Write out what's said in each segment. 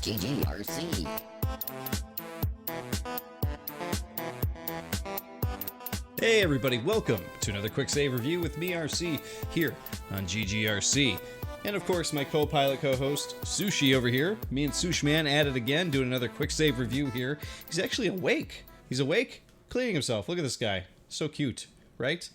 GGRC. Hey everybody, welcome to another QuickSave Review with me, RC, here on GGRC. And of course, my co-pilot co-host, Sushi over here. Me and Sushman at it again, doing another QuickSave Review here. He's actually awake. He's awake, cleaning himself. Look at this guy. So cute, right?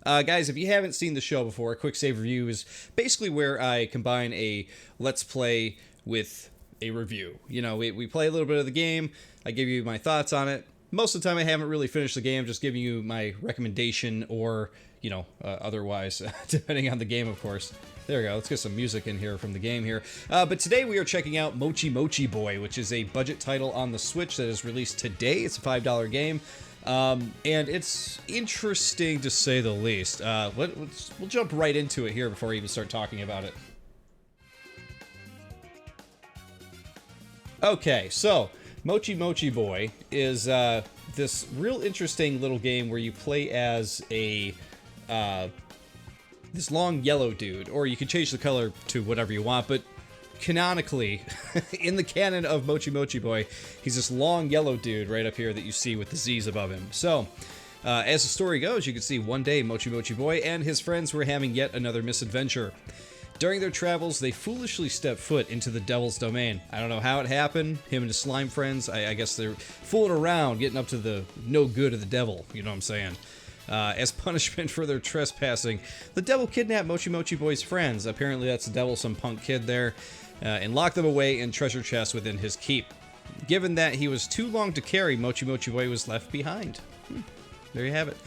Guys, if you haven't seen the show before, QuickSave Review is basically where I combine a Let's Play with a review. You know, we play a little bit of the game, I give you my thoughts on it. Most of the time I haven't really finished the game, just giving you my recommendation or, you know, otherwise, depending on the game, of course. There we go, let's get some music in here from the game here. But today we are checking out Mochi Mochi Boy, which is a budget title on the Switch that is released today. It's a $5 game. And it's interesting to say the least. We'll jump right into it here before we even start talking about it. Okay, so Mochi Mochi Boy is this real interesting little game where you play as a this long yellow dude, or you can change the color to whatever you want, but canonically, in the canon of Mochi Mochi Boy, he's this long yellow dude right up here that you see with the Z's above him. So, as the story goes, you can see one day Mochi Mochi Boy and his friends were having yet another misadventure. During their travels, they foolishly stepped foot into the devil's domain. I don't know how it happened. Him and his slime friends, I guess they're fooling around, getting up to the no good of the devil, you know what I'm saying? As punishment for their trespassing, the devil kidnapped Mochi Mochi Boy's friends. Apparently that's the devil, some punk kid there. And locked them away in treasure chests within his keep. Given that he was too long to carry, Mochi Mochi Boy was left behind. There you have it.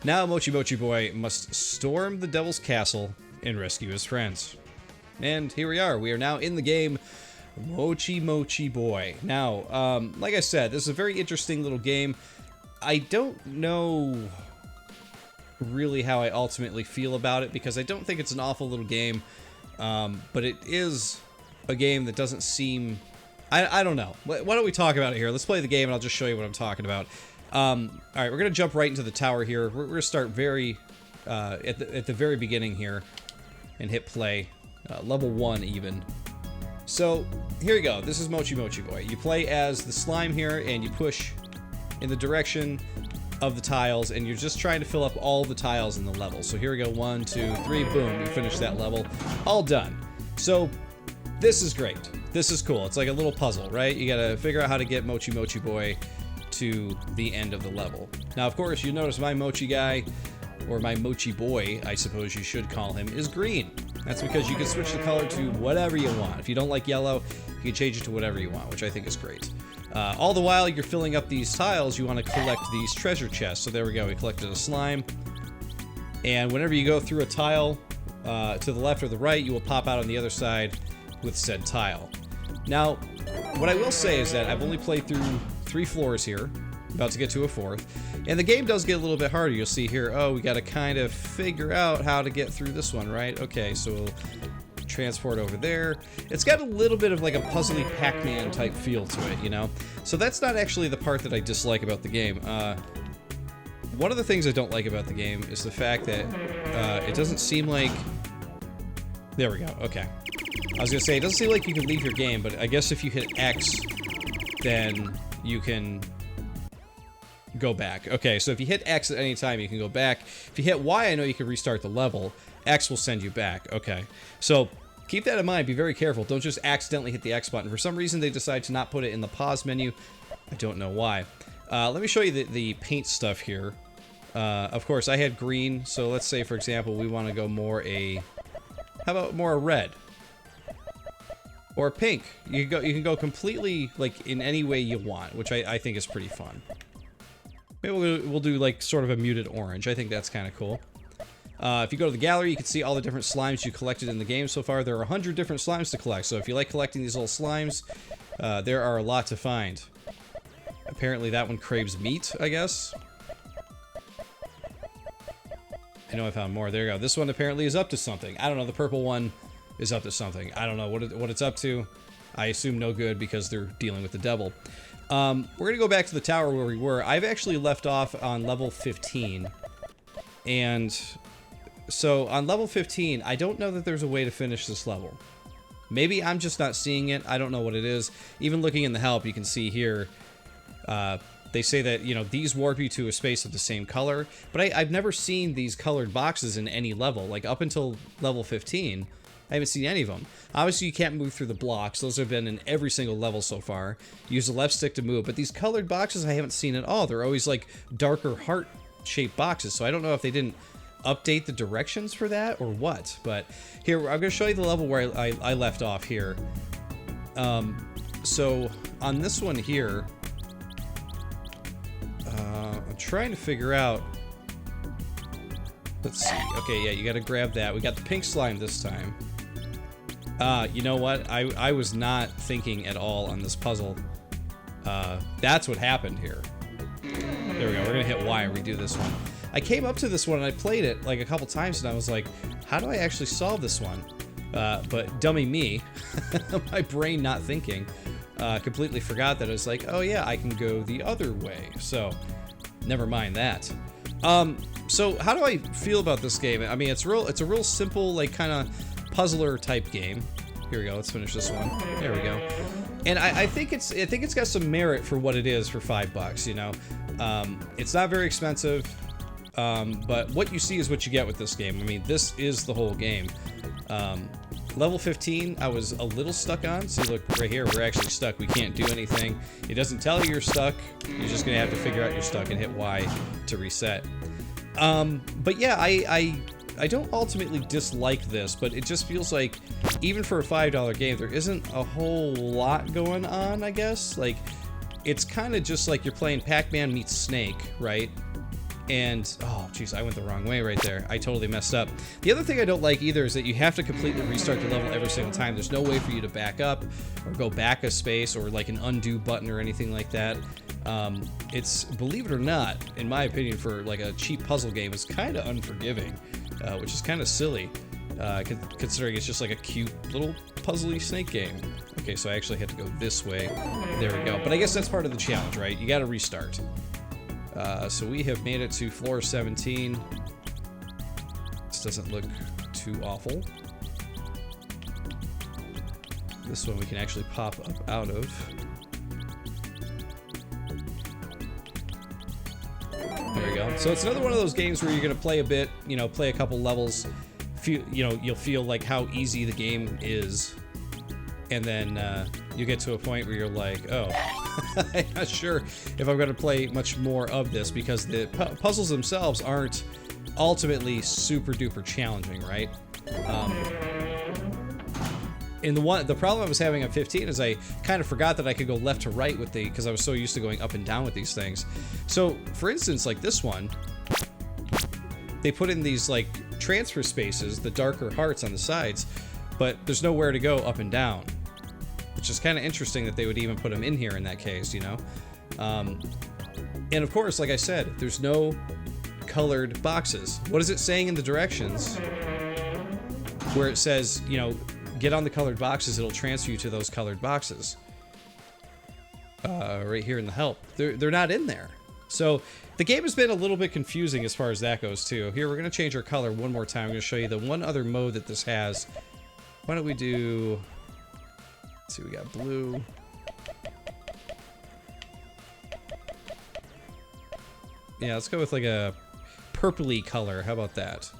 Now Mochi Mochi Boy must storm the devil's castle and rescue his friends. And here we are. We are now in the game Mochi Mochi Boy. Now, like I said, this is a very interesting little game. I don't know really how I ultimately feel about it, because I don't think it's an awful little game, but it is a game that doesn't seem... I don't know. Why don't we talk about it here? Let's play the game and I'll just show you what I'm talking about. Alright, we're going to jump right into the tower here. We're going to start very at the very beginning here and hit play. Level 1 even. So, here you go. This is Mochi Mochi Boy. You play as the slime here and you push in the direction of the tiles, and you're just trying to fill up all the tiles in the level. So here we go, 1, 2, 3, boom, you finish that level. All done. So, this is great. This is cool. It's like a little puzzle, right? You gotta figure out how to get Mochi Mochi Boy to the end of the level. Now, of course, you notice my Mochi guy, or my Mochi Boy, I suppose you should call him, is green. That's because you can switch the color to whatever you want. If you don't like yellow, you can change it to whatever you want, which I think is great. All the while you're filling up these tiles, you want to collect these treasure chests. So there we go, we collected a slime. And whenever you go through a tile to the left or the right, you will pop out on the other side with said tile. Now, what I will say is that I've only played through 3 floors here, about to get to a 4th, and the game does get a little bit harder. You'll see here, oh, we got to kind of figure out how to get through this one, right? Okay, so we'll transport over there. It's got a little bit of like a puzzly Pac-Man type feel to it, you know? So that's not actually the part that I dislike about the game. One of the things I don't like about the game is the fact that it doesn't seem like... There we go, okay. I was gonna say, it doesn't seem like you can leave your game, but I guess if you hit X, then you can go back. Okay, so if you hit X at any time, you can go back. If you hit Y, I know you can restart the level. X will send you back. Okay, so keep that in mind. Be very careful. Don't just accidentally hit the X button. For some reason, they decide to not put it in the pause menu. I don't know why. Let me show you the paint stuff here. Of course, I had green, so let's say, for example, we want to go more a... How about more a red? Or pink. You can go completely, like, in any way you want, which I think is pretty fun. Maybe we'll do, like, sort of a muted orange. I think that's kind of cool. If you go to the gallery, you can see all the different slimes you collected in the game so far. There are 100 different slimes to collect, so if you like collecting these little slimes, there are a lot to find. Apparently that one craves meat, I guess. I know I found more. There you go. This one apparently is up to something. I don't know. The purple one is up to something. I don't know what it's up to. I assume no good because they're dealing with the devil. We're going to go back to the tower where we were. I've actually left off on level 15. And so on level 15, I don't know that there's a way to finish this level. Maybe I'm just not seeing it. I don't know what it is. Even looking in the help, you can see here, they say that, you know, these warp you to a space of the same color, but I've never seen these colored boxes in any level. Like, up until level 15, I haven't seen any of them. Obviously, you can't move through the blocks. Those have been in every single level so far. Use the left stick to move, but these colored boxes I haven't seen at all. They're always, like, darker heart-shaped boxes, so I don't know if they didn't update the directions for that or what. But here, I'm going to show you the level where I left off here. So, on this one here, I'm trying to figure out... Let's see. Okay, yeah, you got to grab that. We got the pink slime this time. You know what? I was not thinking at all on this puzzle. That's what happened here. There we go. We're going to hit Y and redo this one. I came up to this one and I played it like a couple times and I was like, how do I actually solve this one? But dummy me, my brain not thinking, completely forgot that. I was like, oh yeah, I can go the other way. So, never mind that. So how do I feel about this game? I mean, it's a real simple, like, kind of puzzler type game. Here we go. Let's finish this one. There we go. And I think it's got some merit for what it is for $5. You know, it's not very expensive, but what you see is what you get with this game. I mean, this is the whole game. Level 15, I was a little stuck on. See, look, right here, we're actually stuck. We can't do anything. It doesn't tell you you're stuck. You're just going to have to figure out you're stuck and hit Y to reset. But yeah, I don't ultimately dislike this, but it just feels like, even for a $5 game, there isn't a whole lot going on, I guess. Like, it's kind of just like you're playing Pac-Man meets Snake, right? And, oh, jeez, I went the wrong way right there. I totally messed up. The other thing I don't like either is that you have to completely restart the level every single time. There's no way for you to back up or go back a space or like an undo button or anything like that. It's, believe it or not, in my opinion, for like a cheap puzzle game, it's kind of unforgiving, which is kind of silly, considering it's just like a cute little puzzly Snake game. Okay, so I actually had to go this way. There we go. But I guess that's part of the challenge, right? You got to restart. So we have made it to floor 17. This doesn't look too awful. This one we can actually pop up out of. There we go. So it's another one of those games where you're going to play a bit, you know, play a couple levels. You'll feel like how easy the game is. And then you get to a point where you're like, oh, I'm not sure if I'm going to play much more of this, because the puzzles themselves aren't ultimately super duper challenging, right? And the problem I was having on 15 is I kind of forgot that I could go left to right with because I was so used to going up and down with these things. So, for instance, like this one, they put in these like transfer spaces, the darker hearts on the sides, but there's nowhere to go up and down, which is kind of interesting that they would even put them in here in that case, you know? And of course, like I said, there's no colored boxes. What is it saying in the directions where it says, you know, get on the colored boxes, it'll transfer you to those colored boxes? Right here in the help. They're not in there. So the game has been a little bit confusing as far as that goes too. Here, we're going to change our color one more time. I'm going to show you the one other mode that this has. Why don't we do... Let's see, we got blue. Yeah, let's go with like a purpley color. How about that?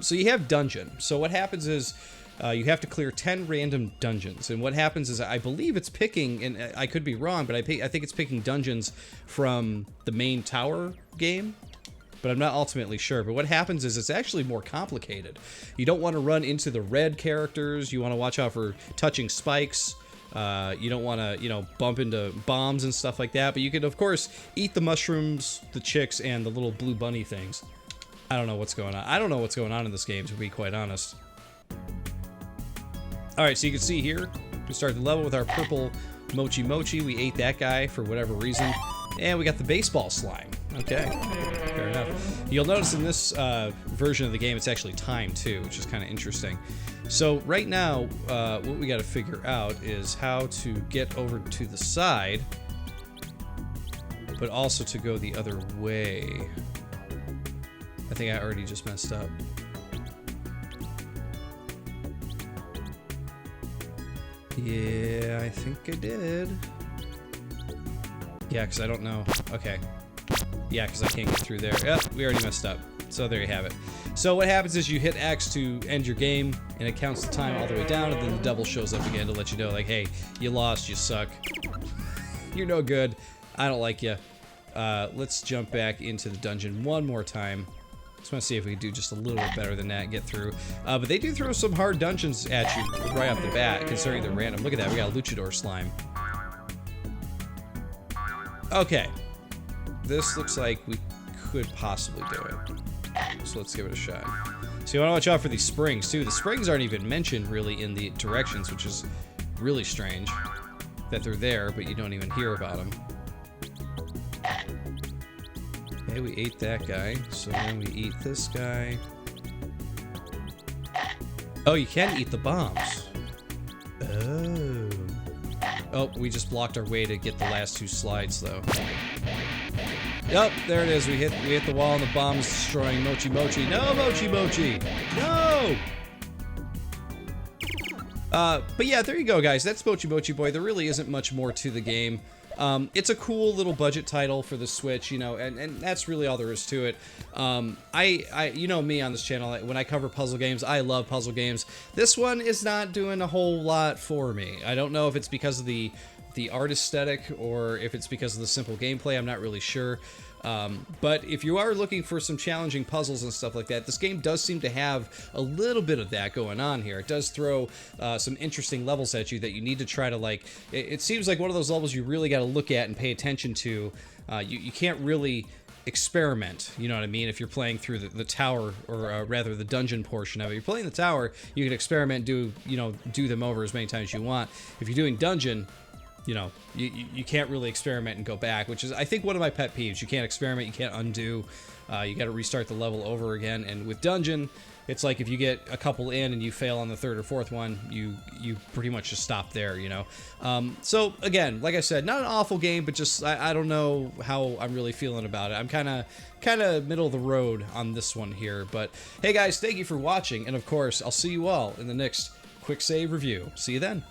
So you have dungeon. So what happens is you have to clear 10 random dungeons. And what happens is, I believe it's picking, and I could be wrong, but I think it's picking dungeons from the main tower game. But I'm not ultimately sure. But what happens is it's actually more complicated. You don't want to run into the red characters. You want to watch out for touching spikes. You don't want to, you know, bump into bombs and stuff like that. But you can, of course, eat the mushrooms, the chicks, and the little blue bunny things. I don't know what's going on. I don't know what's going on in this game, to be quite honest. Alright, so you can see here, we start the level with our purple Mochi Mochi. We ate that guy for whatever reason. And we got the baseball slime. Okay, fair enough. You'll notice in this version of the game, it's actually timed too, which is kind of interesting. So right now, what we got to figure out is how to get over to the side, but also to go the other way. I think I already just messed up. Yeah, I think I did. Yeah, because I don't know. Okay. Yeah, because I can't get through there. Yep, we already messed up. So there you have it. So what happens is you hit X to end your game, and it counts the time all the way down, and then the double shows up again to let you know, like, hey, you lost, you suck. You're no good. I don't like you. Let's jump back into the dungeon one more time. Just want to see if we can do just a little bit better than that and get through. But they do throw some hard dungeons at you right off the bat, considering they're random. Look at that, we got a luchador slime. Okay. This looks like we could possibly do it. So let's give it a shot. So you want to watch out for these springs, too. The springs aren't even mentioned, really, in the directions, which is really strange. That they're there, but you don't even hear about them. Okay, we ate that guy. So then we eat this guy. Oh, you can eat the bombs. Oh. Oh, we just blocked our way to get the last 2 slides, though. Yep, there it is. We hit the wall and the bomb is destroying Mochi Mochi. No, Mochi Mochi! No! But yeah, there you go, guys. That's Mochi Mochi Boy. There really isn't much more to the game. It's a cool little budget title for the Switch, you know, and that's really all there is to it. You know me on this channel, when I cover puzzle games, I love puzzle games. This one is not doing a whole lot for me. I don't know if it's because of the art aesthetic or if it's because of the simple gameplay. I'm not really sure. But if you are looking for some challenging puzzles and stuff like that, this game does seem to have a little bit of that going on here. It does throw some interesting levels at you that you need to try to, like, it seems like one of those levels you really got to look at and pay attention to. You can't really experiment, you know what I mean? If you're playing through the tower, or rather the dungeon portion of it. If you're playing the tower, you can experiment, do them over as many times as you want. If you're doing dungeon, you know, you can't really experiment and go back, which is, I think, one of my pet peeves. You can't experiment, you can't undo, you got to restart the level over again. And with dungeon, it's like if you get a couple in and you fail on the 3rd or 4th one, you pretty much just stop there, you know. So again, like I said, not an awful game, but just I don't know how I'm really feeling about it. I'm kind of middle of the road on this one here. But hey guys, thank you for watching, and of course, I'll see you all in the next QuickSave review. See you then.